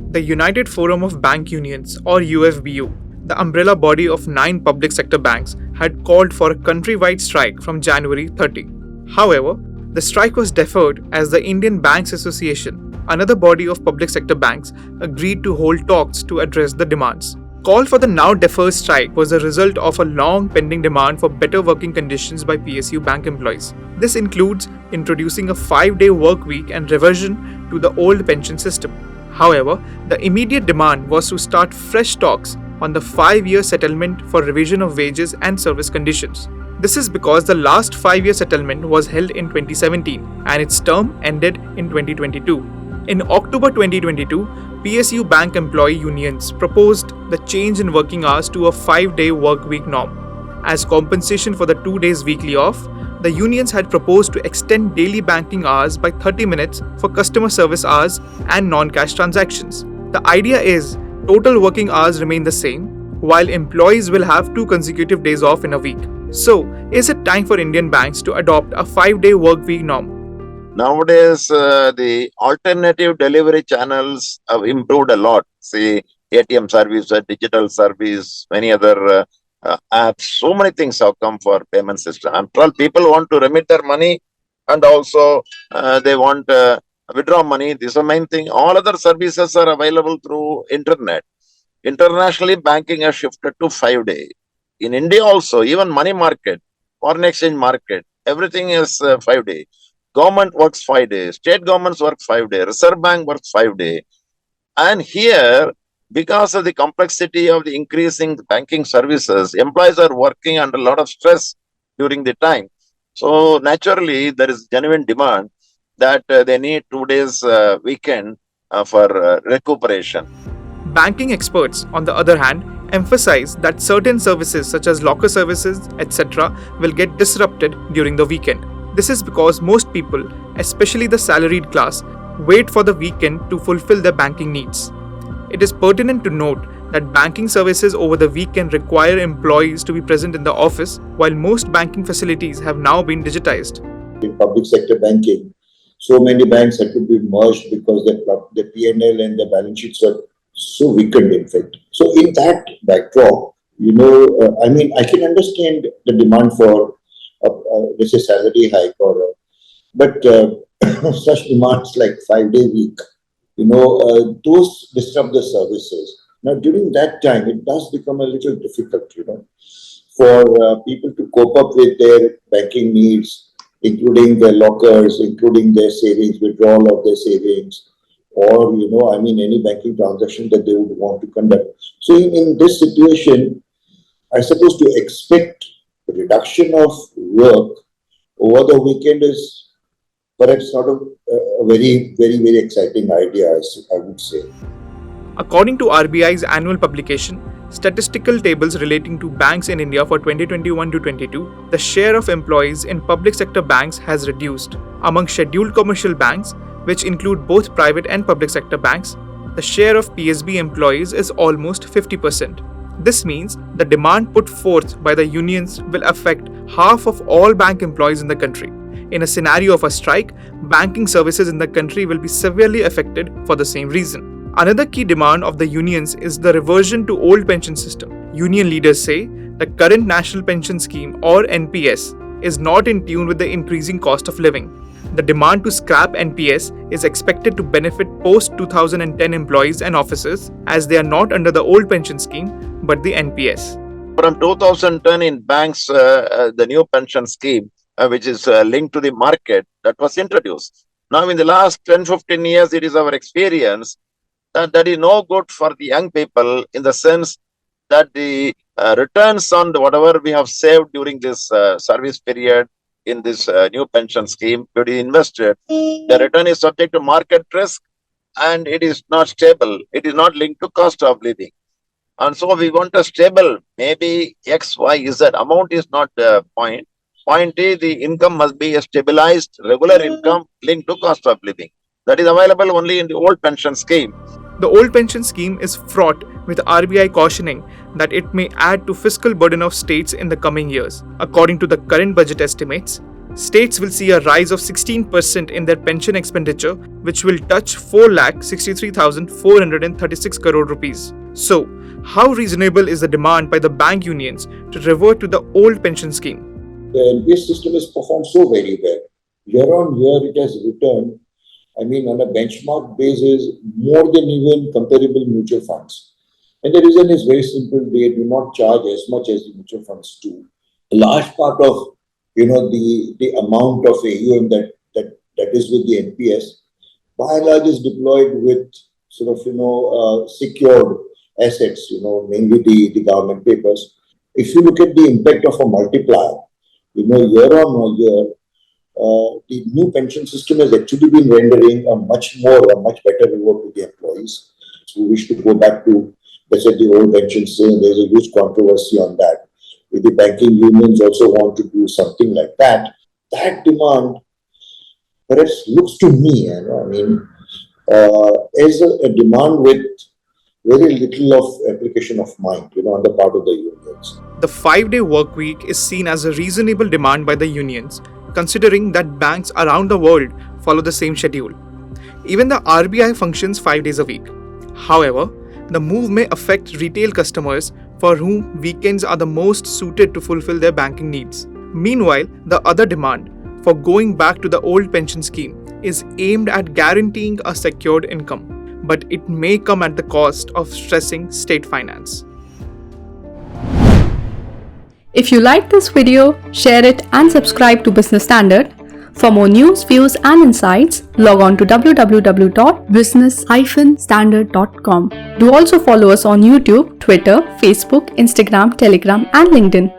The United Forum of Bank Unions, or UFBU, the umbrella body of 9 public sector banks, had called for a countrywide strike from January 30. However, the strike was deferred as the Indian Banks Association, another body of public sector banks, agreed to hold talks to address the demands. Call for the now deferred strike was a result of a long pending demand for better working conditions by PSU bank employees. This includes introducing a 5-day work week and reversion to the old pension system. However, the immediate demand was to start fresh talks on the 5-year settlement for revision of wages and service conditions. This is because the last 5-year settlement was held in 2017 and its term ended in 2022. In October 2022, PSU bank employee unions proposed the change in working hours to a 5-day work week norm. As compensation for the 2 days weekly off, the unions had proposed to extend daily banking hours by 30 minutes for customer service hours and non-cash transactions. The idea is total working hours remain the same, while employees will have 2 consecutive days off in a week. So, is it time for Indian banks to adopt a 5-day work week norm? Nowadays, the alternative delivery channels have improved a lot. See, ATM service, digital service, many other apps. So many things have come for payment system. After all, people want to remit their money, and also they want withdraw money. This is the main thing. All other services are available through internet. Internationally, banking has shifted to 5-day. In India also, even money market, foreign exchange market, everything is 5-day. Government works 5 days, state governments work 5 days, Reserve Bank works 5 days. And here, because of the complexity of the increasing banking services, employees are working under a lot of stress during the time. So naturally, there is genuine demand that they need 2 days weekend for recuperation. Banking experts, on the other hand, emphasize that certain services such as locker services, etc., will get disrupted during the weekend. This is because most people, especially the salaried class, wait for the weekend to fulfill their banking needs. It is pertinent to note that banking services over the weekend require employees to be present in the office, while most banking facilities have now been digitized. In public sector banking, so many banks had to be merged because the P&L and the balance sheets were so weakened, in fact. So in that backdrop, I can understand the demand for let's say salary hike, but such demands like 5-day week, those disrupt the services. Now during that time, it does become a little difficult, for people to cope up with their banking needs, including their lockers, including their savings, withdrawal of their savings, or any banking transaction that they would want to conduct. So in this situation, I suppose to expect reduction of work over the weekend is perhaps not a very, very, very exciting idea, I would say. According to RBI's annual publication, Statistical Tables Relating to Banks in India for 2021 to 22, the share of employees in public sector banks has reduced. Among scheduled commercial banks, which include both private and public sector banks, the share of PSB employees is almost 50%. This means the demand put forth by the unions will affect half of all bank employees in the country. In a scenario of a strike, banking services in the country will be severely affected for the same reason. Another key demand of the unions is the reversion to old pension system. Union leaders say the current National Pension Scheme, or NPS, is not in tune with the increasing cost of living. The demand to scrap NPS is expected to benefit post-2010 employees and officers as they are not under the old pension scheme but the NPS. From 2010 in banks, the new pension scheme, which is linked to the market, that was introduced. Now in the last 10-15 years, it is our experience that is no good for the young people, in the sense that the returns on whatever we have saved during this service period in this new pension scheme to be invested, the return is subject to market risk and it is not stable. It is not linked to cost of living. And so we want a stable, maybe X, Y, Z. Amount is not the point. Point is the income must be a stabilized, regular income linked to cost of living. That is available only in the old pension scheme. The old pension scheme is fraught with RBI cautioning that it may add to fiscal burden of states in the coming years. According to the current budget estimates, states will see a rise of 16% in their pension expenditure, which will touch 4,63,436 crore rupees. So, how reasonable is the demand by the bank unions to revert to the old pension scheme? The NPS system has performed so very well. Year on year, it has returned, on a benchmark basis, more than even comparable mutual funds. And the reason is very simple. They do not charge as much as the mutual funds do. A large part of, the amount of AUM that is with the NPS, by and large, is deployed with secured assets, mainly the government papers. If you look at the impact of a multiplier, year on year, the new pension system has actually been rendering a much better reward to the employees. So we wish to go back to, let's say, the old pension system. There's a huge controversy on that. If the banking unions also want to do something like that, that demand perhaps looks to me, as a demand with very little of application of mind, on the part of the unions. The 5-day work week is seen as a reasonable demand by the unions, considering that banks around the world follow the same schedule. Even the RBI functions 5 days a week. However, the move may affect retail customers for whom weekends are the most suited to fulfill their banking needs. Meanwhile, the other demand for going back to the old pension scheme is aimed at guaranteeing a secured income, but it may come at the cost of stressing state finance. If you like this video, share it and subscribe to Business Standard. For more news, views and insights, log on to www.business-standard.com. Do also follow us on YouTube, Twitter, Facebook, Instagram, Telegram and LinkedIn.